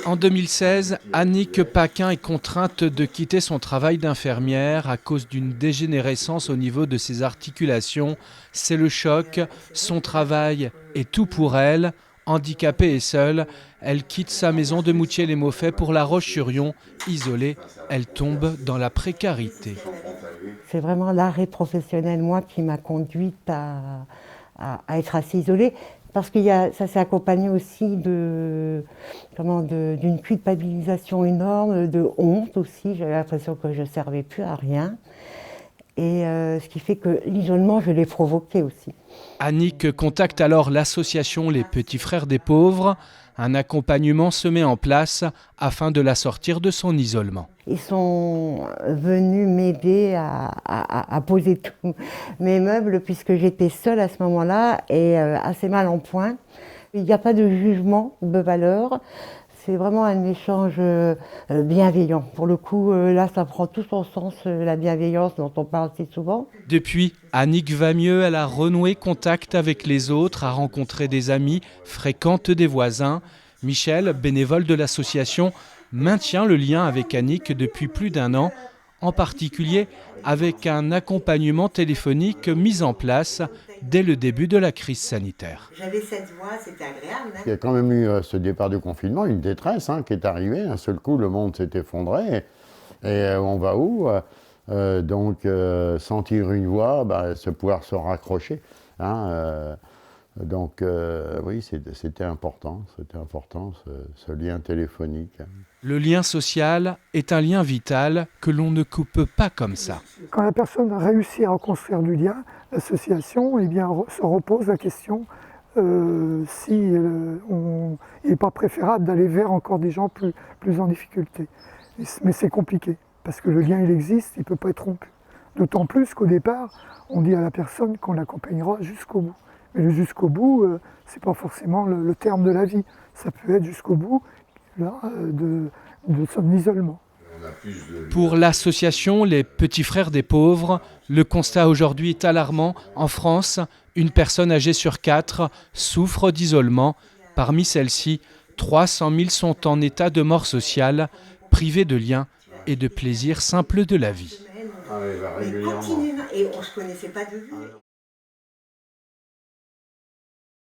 En 2016, Annick Paquin est contrainte de quitter son travail d'infirmière à cause d'une dégénérescence au niveau de ses articulations. C'est le choc, son travail est tout pour elle. Handicapée et seule, elle quitte sa maison de Moutier-les-Maufaits pour La Roche-sur-Yon. Isolée, elle tombe dans la précarité. C'est vraiment l'arrêt professionnel, moi, qui m'a conduite à être assez isolée. Parce que ça s'est accompagné aussi d'une culpabilisation énorme, de honte aussi. J'avais l'impression que je ne servais plus à rien. Et ce qui fait que l'isolement, je l'ai provoqué aussi. Annick contacte alors l'association Les Petits Frères des Pauvres. Un accompagnement se met en place afin de la sortir de son isolement. Ils sont venus m'aider à poser tous mes meubles puisque j'étais seule à ce moment-là et assez mal en point. Il n'y a pas de jugement de valeur. C'est vraiment un échange bienveillant. Pour le coup, là, ça prend tout son sens, la bienveillance dont on parle si souvent. Depuis, Annick va mieux, elle a renoué contact avec les autres, a rencontré des amis, fréquente des voisins. Michel, bénévole de l'association, maintient le lien avec Annick depuis plus d'1 an, en particulier avec un accompagnement téléphonique mis en place dès le début de la crise sanitaire. J'avais cette voix, c'était agréable. Il y a quand même eu ce départ du confinement, une détresse qui est arrivée. D'un seul coup, le monde s'est effondré. Et on va où sentir une voix, se pouvoir se raccrocher. Oui, c'était important ce lien téléphonique. Le lien social est un lien vital que l'on ne coupe pas comme ça. Quand la personne a réussi à reconstruire du lien, l'association se repose la question il n'est pas préférable d'aller vers encore des gens plus en difficulté. Mais c'est compliqué, parce que le lien il existe, il ne peut pas être rompu. D'autant plus qu'au départ, on dit à la personne qu'on l'accompagnera jusqu'au bout. Mais le jusqu'au bout, ce n'est pas forcément le terme de la vie. Ça peut être jusqu'au bout de son isolement. Pour l'association Les Petits Frères des Pauvres, le constat aujourd'hui est alarmant. En France, une personne âgée sur 4 souffre d'isolement. Parmi celles-ci, 300 000 sont en état de mort sociale, privées de liens et de plaisirs simples de la vie. Et on ne se connaissait pas de vue.